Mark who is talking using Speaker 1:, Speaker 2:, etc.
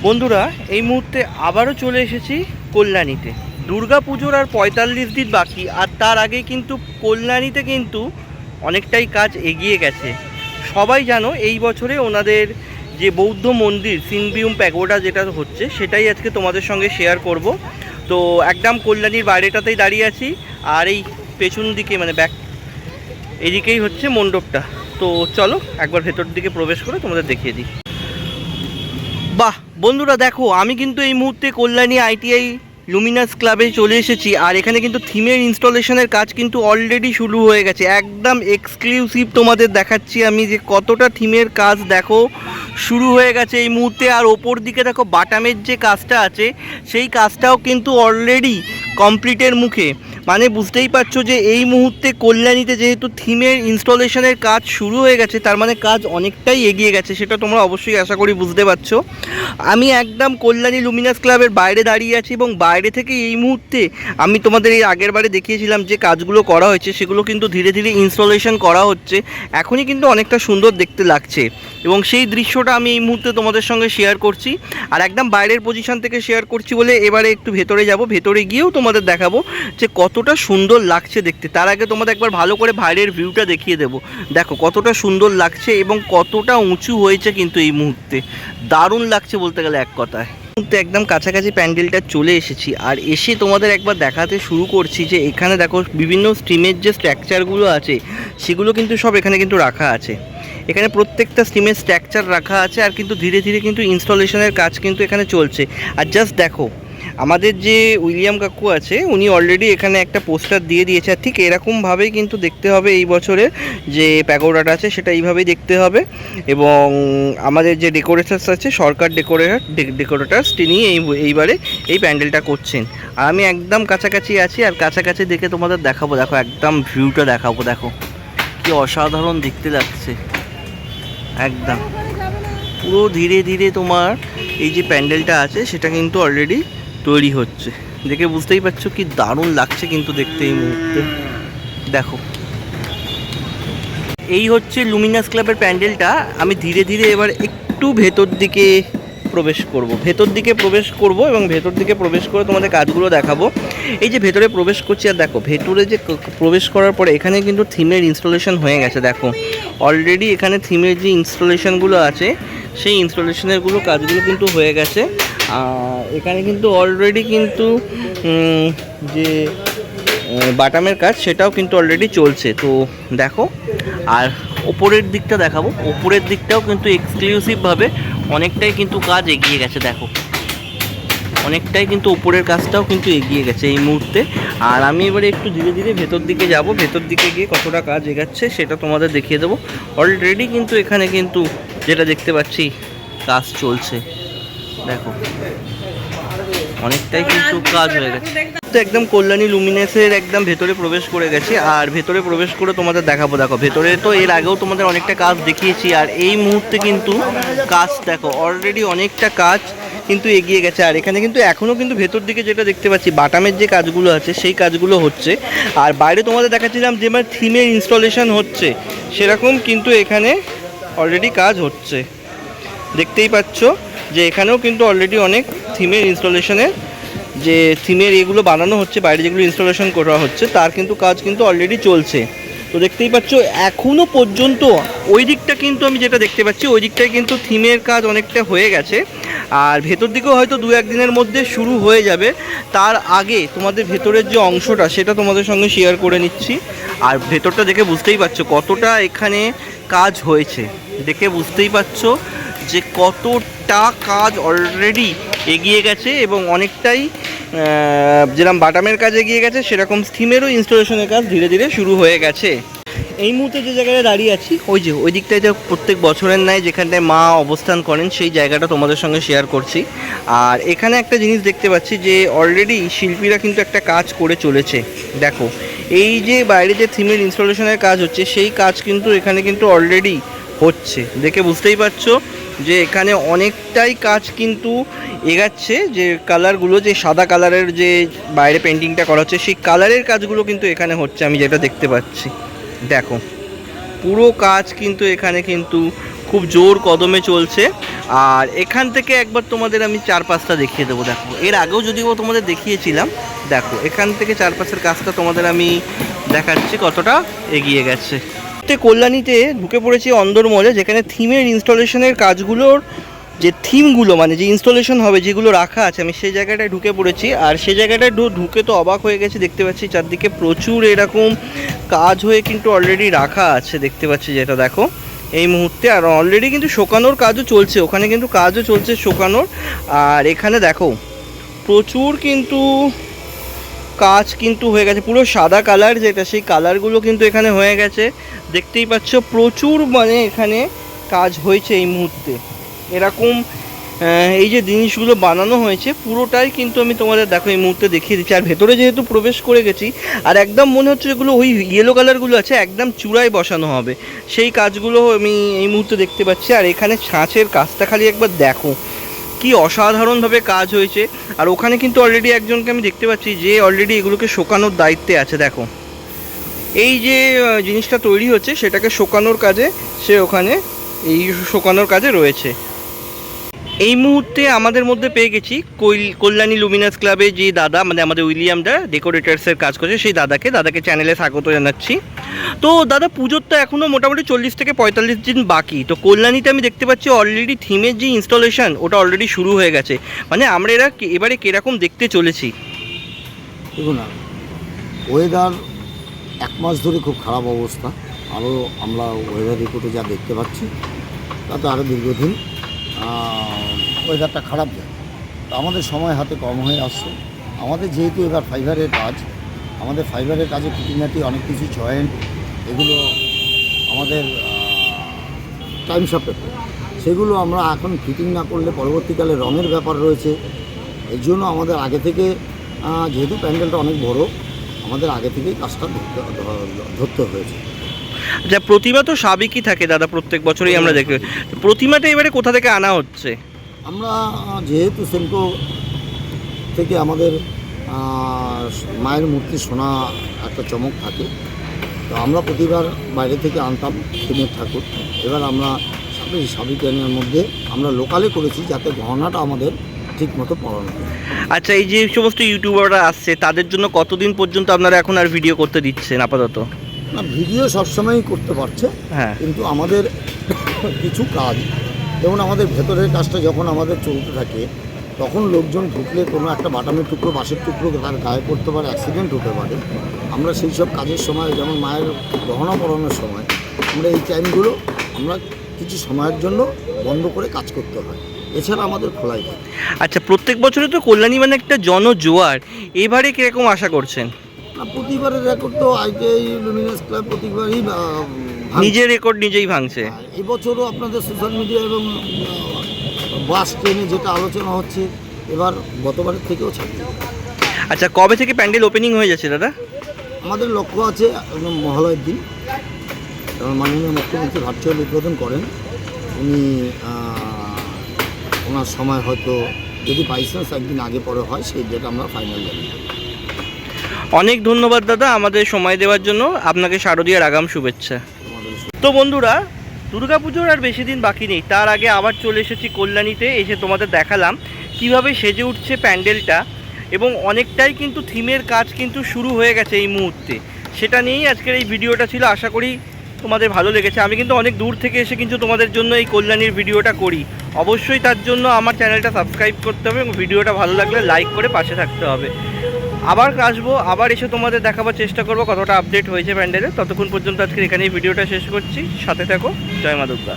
Speaker 1: বন্ধুরা, এই মুহূর্তে আবারও চলে এসেছি কল্যাণীতে। দুর্গা পুজোর আর ৪৫ দিন বাকি, আর তার আগে কিন্তু কল্যাণীতে কিন্তু অনেকটাই কাজ এগিয়ে গেছে। সবাই জানো এই বছরে ওনাদের যে বৌদ্ধ মন্দির সিনবিউম প্যাগোডা যেটা হচ্ছে, সেটাই আজকে তোমাদের সঙ্গে শেয়ার করব। তো একদম কল্যাণীর বাইরেটাতেই দাঁড়িয়ে আছি, আর এই পেছন দিকে মানে ব্যাক এদিকেই হচ্ছে মণ্ডপটা। তো চলো একবার ভেতর দিকে প্রবেশ করে তোমাদের দেখিয়ে দিই। বাহ বন্ধুরা, দেখো আমি কিন্তু এই মুহূর্তে কল্যাণী আইটিআই লুমিনাস ক্লাবে চলে এসেছি, আর এখানে কিন্তু থিমের ইনস্টলেশনের কাজ কিন্তু অলরেডি শুরু হয়ে গেছে। একদম এক্সক্লুসিভ তোমাদের দেখাচ্ছি আমি যে কতটা থিমের কাজ দেখো শুরু হয়ে গেছে এই মুহূর্তে। আর ওপর দিকে দেখো বাটামের যে কাজটা আছে সেই কাজটাও কিন্তু অলরেডি কমপ্লিটের মুখে। মানে বুঝতেই পারছো যে এই মুহূর্তে কল্যাণীতে যেহেতু থিমের ইনস্টলেশনের কাজ শুরু হয়ে গেছে, তার মানে কাজ অনেকটাই এগিয়ে গেছে, সেটা তোমরা অবশ্যই আশা করি বুঝতে পারছো। আমি একদম কল্যাণী লুমিনাস ক্লাবের বাইরে দাঁড়িয়ে আছি, এবং বাইরে থেকে এই মুহূর্তে আমি তোমাদের এই আগের বারে দেখিয়েছিলাম যে কাজগুলো করা হয়েছে সেগুলো কিন্তু ধীরে ধীরে ইনস্টলেশন করা হচ্ছে। এখনই কিন্তু অনেকটা সুন্দর দেখতে লাগছে, এবং সেই দৃশ্যটা আমি এই মুহূর্তে তোমাদের সঙ্গে শেয়ার করছি। আর একদম বাইরের পজিশন থেকে শেয়ার করছি বলে এবারে একটু ভেতরে যাব, ভেতরে গিয়েও তোমাদের দেখাবো যে কতটা সুন্দর লাগছে দেখতে। তার আগে তোমাদের একবার ভালো করে বাইরের ভিউটা দেখিয়ে দেবো। দেখো কতটা সুন্দর লাগছে এবং কতটা উঁচু হয়েছে কিন্তু এই মুহূর্তে। দারুণ লাগছে বলতে গেলে এক কথায়। একদম কাছাকাছি প্যান্ডেলটা চলে এসেছি, আর এসে তোমাদের একবার দেখাতে শুরু করছি যে এখানে দেখো বিভিন্ন স্ট্রিমের যে স্ট্রাকচারগুলো আছে সেগুলো কিন্তু সব এখানে কিন্তু রাখা আছে। এখানে প্রত্যেকটা স্ট্রিমের স্ট্রাকচার রাখা আছে, আর কিন্তু ধীরে ধীরে কিন্তু ইনস্টলেশনের কাজ কিন্তু এখানে চলছে। আর জাস্ট দেখো আমাদের যে উইলিয়াম কাকু আছে উনি অলরেডি এখানে একটা পোস্টার দিয়ে দিয়েছে। আর ঠিক এরকমভাবেই কিন্তু দেখতে হবে এই বছরে যে প্যাগোডাটা আছে, সেটা এইভাবেই দেখতে হবে। এবং আমাদের যে ডেকোরেটার্স আছে, সরকার ডেকোরেটার্স, তিনি এইবারে এই প্যান্ডেলটা করছেন। আর আমি একদম কাছাকাছি আছি, আর কাছাকাছি দেখে তোমাদের দেখাবো। দেখো একদম ভিউটা দেখাবো, দেখো কি অসাধারণ দেখতে লাগছে। একদম পুরো ধীরে ধীরে তোমার এই যে প্যান্ডেলটা আছে সেটা কিন্তু অলরেডি তৈরি হচ্ছে। দেখে বুঝতেই পারছো কি দারুণ লাগছে কিন্তু দেখতে এই মুহূর্তে। দেখো এই হচ্ছে লুমিনাস ক্লাবের প্যান্ডেলটা। আমি ধীরে ধীরে এবার একটু ভেতর দিকে প্রবেশ করব এবং ভেতর দিকে প্রবেশ করে তোমাদের কাজগুলো দেখাবো। এই যে ভেতরে প্রবেশ করছি, আর দেখো ভেতরে যে প্রবেশ করার পরে এখানে কিন্তু থিমের ইনস্টলেশন হয়ে গেছে। দেখো অলরেডি এখানে থিমের যে ইনস্টলেশনগুলো আছে সেই ইনস্টলেশনেরগুলো কাজগুলো কিন্তু হয়ে গেছে। এখানে কিন্তু অলরেডি কিন্তু যে বাটামের কাজ সেটাও কিন্তু অলরেডি চলছে। তো দেখো, আর ওপরের দিকটা দেখাবো। ওপরের দিকটাও কিন্তু এক্সক্লুসিভভাবে অনেকটাই কিন্তু কাজ এগিয়ে গেছে। দেখো অনেকটাই কিন্তু উপরের কাজটাও কিন্তু এগিয়ে গেছে এই মুহূর্তে। আর আমি এবারে একটু ধীরে ধীরে ভেতর দিকে যাব, ভেতর দিকে গিয়ে কতটা কাজ এগাচ্ছে সেটা তোমাদের দেখিয়ে দেবো। অলরেডি কিন্তু এখানে কিন্তু যেটা দেখতে পাচ্ছি কাজ চলছে। দেখো অনেকটাই কিন্তু কাজ হয়ে গেছে। তো একদম কল্যাণী লুমিনাসের একদম ভেতরে প্রবেশ করে গেছি, আর ভেতরে প্রবেশ করে তোমাদের দেখাবো। দেখো ভেতরে তো এর আগেও তোমাদের অনেকটা কাজ দেখিয়েছি, আর এই মুহূর্তে কিন্তু কাজ দেখো অলরেডি অনেকটা কাজ কিন্তু এগিয়ে গেছে। আর এখানে কিন্তু এখনও কিন্তু ভেতর দিকে যেটা দেখতে পাচ্ছি বাটামের যে কাজগুলো আছে সেই কাজগুলো হচ্ছে। আর বাইরে তোমাদের দেখাচ্ছিলাম যে আমার থিমের ইনস্টলেশন হচ্ছে, সেরকম কিন্তু এখানে অলরেডি কাজ হচ্ছে। দেখতেই পাচ্ছ যে এখানেও কিন্তু অলরেডি অনেক থিমের ইনস্টলেশনের যে থিমের এগুলো বানানো হচ্ছে, বাইরে যেগুলো ইনস্টলেশন করা হচ্ছে তার কিন্তু কাজ কিন্তু অলরেডি চলছে। তো দেখতেই পাচ্ছ এখনও পর্যন্ত ওই দিকটা কিন্তু আমি যেটা দেখতে পাচ্ছি ওই দিকটায় কিন্তু থিমের কাজ অনেকটা হয়ে গেছে। আর ভেতর দিকেও হয়তো 2-1 দিনের মধ্যে শুরু হয়ে যাবে। তার আগে তোমাদের ভেতরের যে অংশটা সেটা তোমাদের সঙ্গে শেয়ার করে নিচ্ছি। আর ভেতরটা দেখে বুঝতেই পারছো কতটা এখানে কাজ হয়েছে। দেখে বুঝতেই পারছো যে কতটা কাজ অলরেডি এগিয়ে গেছে, এবং অনেকটাই যেরকম বাটামের কাজ এগিয়ে গেছে সেরকম থিমেরও ইনস্টলেশনের কাজ ধীরে ধীরে শুরু হয়ে গেছে। এই মুহূর্তে যে জায়গায় দাঁড়িয়ে আছি ওই দিকটায় যে প্রত্যেক বছরের ন্যায় যেখানটায় মা অবস্থান করেন সেই জায়গাটা তোমাদের সঙ্গে শেয়ার করছি। আর এখানে একটা জিনিস দেখতে পাচ্ছি যে অলরেডি শিল্পীরা কিন্তু একটা কাজ করে চলেছে। দেখো এই যে বাইরে যে থিমের ইনস্টলেশনের কাজ হচ্ছে সেই কাজ কিন্তু এখানে কিন্তু অলরেডি হচ্ছে। দেখে বুঝতেই পারছো যে এখানে অনেকটাই কাজ কিন্তু এগাচ্ছে। যে কালারগুলো, যে সাদা কালারের যে বাইরে পেন্টিংটা করা হচ্ছে সেই কালারের কাজগুলো কিন্তু এখানে হচ্ছে, আমি যেটা দেখতে পাচ্ছি। দেখো পুরো কাজ কিন্তু এখানে কিন্তু খুব জোর কদমে চলছে। আর এখান থেকে একবার তোমাদের আমি চারপাশটা দেখিয়ে দেবো। দেখো, এর আগেও যদিও তোমাদের দেখিয়েছিলাম। দেখো, এখান থেকে চারপাশের কাজটা তোমাদের আমি দেখাচ্ছি কতটা এগিয়ে গেছে। কল্যাণীতে ঢুকে পড়েছি অন্দরমহলে, যেখানে থিমের ইনস্টলেশনের কাজগুলোর যে থিমগুলো মানে যে ইনস্টলেশন হবে যেগুলো রাখা আছে, আমি সেই জায়গাটায় ঢুকে পড়েছি। আর সেই জায়গাটায় ঢুকে তো অবাক হয়ে গেছি, দেখতে পাচ্ছি চারদিকে প্রচুর এরকম কাজ হয়ে কিন্তু অলরেডি রাখা আছে, দেখতে পাচ্ছি যেটা দেখো এই মুহূর্তে। আর অলরেডি কিন্তু শোকানোর কাজও চলছে, ওখানে কিন্তু কাজও চলছে শোকানোর। আর এখানে দেখো প্রচুর কিন্তু কাজ কিন্তু হয়ে গেছে, পুরো সাদা কালার যেটা সেই কালারগুলো কিন্তু এখানে হয়ে গেছে, দেখতেই পাচ্ছ প্রচুর মানে এখানে কাজ হয়েছে এই মুহূর্তে। এরকম এই যে জিনিসগুলো বানানো হয়েছে পুরোটাই কিন্তু আমি তোমাদের দেখো এই মুহূর্তে দেখিয়ে দিচ্ছি। আর ভেতরে যেহেতু প্রবেশ করে গেছি, আর একদম মনে হচ্ছে যেগুলো ওই ইয়েলো কালারগুলো আছে একদম চূড়ায় বসানো হবে, সেই কাজগুলো আমি এই মুহূর্তে দেখতে পাচ্ছি। আর এখানে ছাঁচের কাজটা খালি একবার দেখো, কি অসাধারণভাবে কাজ হয়েছে। আর ওখানে কিন্তু অলরেডি একজনকে আমি দেখতে পাচ্ছি যে অলরেডি এগুলোকে শোকানোর দায়িত্বে আছে। দেখো, এই যে জিনিসটা তৈরি হচ্ছে সেটাকে শোকানোর কাজে সে ওখানে এই শোকানোর কাজে রয়েছে। এই মুহূর্তে আমাদের মধ্যে পেয়ে গেছি কল্যাণী লুমিনাস ক্লাবে যে দাদা মানে আমাদের উইলিয়ামদা ডেকোরেটার্সের কাজ করছে, সেই দাদাকে চ্যানেলে স্বাগত জানাচ্ছি। তো দাদা, পুজোর তো এখনও মোটামুটি 40 থেকে 45 দিন বাকি। তো কল্যাণীতে আমি দেখতে পাচ্ছি অলরেডি থিমের যে ইনস্টলেশন ওটা অলরেডি শুরু হয়ে গেছে। মানে আমরা এবারে কীরকম দেখতে চলেছি?
Speaker 2: দেখুন না, ওয়েদার 1 মাস ধরে খুব খারাপ অবস্থা। আরও আমরা ওয়েদার রিপোর্টে যা দেখতে পাচ্ছি তাতে আরও দীর্ঘদিন ওয়েদারটা খারাপ যায়। তো আমাদের সময় হাতে কম হয়ে আসছে। আমাদের যেহেতু এবার ফাইবারের কাজ, আমাদের ফাইবারের কাজে খুঁটিনাটি অনেক কিছু জয়েন্ট এগুলো আমাদের টাইম সাপেক্ষ, সেগুলো আমরা এখন ফিটিং না করলে পরবর্তীকালে রঙের ব্যাপার রয়েছে। এই জন্য আমাদের আগে থেকে যেহেতু প্যান্ডেলটা অনেক বড়, আমাদের আগে থেকেই কাজটা ধরতে হয়েছে।
Speaker 1: আচ্ছা, প্রতিমা তো সাবেকই থাকে দাদা, প্রত্যেক বছরই আমরা দেখি। প্রতিমাটা এবারে কোথা থেকে আনা হচ্ছে?
Speaker 2: আমরা যেহেতু সেনকো থেকে আমাদের মায়ের মূর্তি সোনা একটা চমক থাকে, তো আমরা প্রতিবার বাইরে থেকে আনতাম থিমের ঠাকুর। এবার আমরা সাবিকানের মধ্যে আমরা লোকালে করেছি যাতে গহনাটা আমাদের ঠিক মতো পড়ানো হয়।
Speaker 1: আচ্ছা, এই যে সমস্ত ইউটিউবাররা আসছে তাদের জন্য কতদিন পর্যন্ত আপনারা এখন আর ভিডিও করতে দিচ্ছেন আপাতত?
Speaker 2: না, ভিডিও সবসময়ই করতে পারছে,
Speaker 1: হ্যাঁ, কিন্তু
Speaker 2: আমাদের কিছু কাজ, যেমন আমাদের ভেতরের কাজটা যখন আমাদের চলতে থাকে তখন লোকজন ঢুকলে কোনো একটা বাটামের টুকরো বাঁশের টুকরো তার গায়ে পড়তে পারে, অ্যাক্সিডেন্ট হতে পারে। আমরা সেই সব কাজের সময়, যেমন মায়ের গহনা পরানোর সময়, আমরা এই টাইমগুলো আমরা কিছু সময়ের জন্য বন্ধ করে কাজ করতে হয়, এছাড়া আমাদের খোলাই থাকে।
Speaker 1: আচ্ছা, প্রত্যেক বছরে তো কল্যাণী মানে একটা জনজোয়ার, এবারে কীরকম আশা করছেন?
Speaker 2: না, প্রতিবারের রেকর্ড তো আইটিআই লুমিনাস ক্লাব প্রতিবারই
Speaker 1: নিজের রেকর্ড নিজেই ভাঙছে।
Speaker 2: এবছরও আপনাদের সোশ্যাল মিডিয়া এবং বাস ট্রেনে যেটা আলোচনা হচ্ছে, এবার গতবারের থেকেও ছাড়বে।
Speaker 1: আচ্ছা, কবে থেকে প্যান্ডেল ওপেনিং হয়ে যাচ্ছে দাদা?
Speaker 2: আমাদের লক্ষ্য আছে একদম মহালয়ের দিন, কারণ মাননীয় মুখ্যমন্ত্রী ভার্চুয়াল উদ্বোধন করেন উনি। ওনার সময় হয়তো যদি বাইচান্স একদিন আগে পরে হয়, সেই ডেট আমরা ফাইনাল জানি।
Speaker 1: অনেক ধন্যবাদ দাদা আমাদের সময় দেওয়ার জন্য, আপনাকে শারদীয়ার আগাম শুভেচ্ছা। তো বন্ধুরা, দুর্গাপুজোর আর বেশি দিন বাকি নেই, তার আগে আবার চলে এসেছি কল্যাণীতে। এসে তোমাদের দেখালাম কিভাবে সেজে উঠছে প্যান্ডেলটা, এবং অনেকটাই কিন্তু থিমের কাজ কিন্তু শুরু হয়ে গেছে এই মুহূর্তে। সেটা নিয়েই আজকের এই ভিডিওটা ছিল, আশা করি তোমাদের ভালো লেগেছে। আমি কিন্তু অনেক দূর থেকে এসে কিন্তু তোমাদের জন্য এই কল্যাণীর ভিডিওটা করি। অবশ্যই তার জন্য আমার চ্যানেলটা সাবস্ক্রাইব করতে হবে এবং ভিডিওটা ভালো লাগলে লাইক করে পাশে থাকতে হবে। আবার আসবো, আবার এসে তোমাদের দেখাবার চেষ্টা করবো কতটা আপডেট হয়েছে প্যান্ডেলে। ততক্ষণ পর্যন্ত আজকে এখানেই ভিডিওটা শেষ করছি। সাথে থাকো। জয় মা দুর্গা।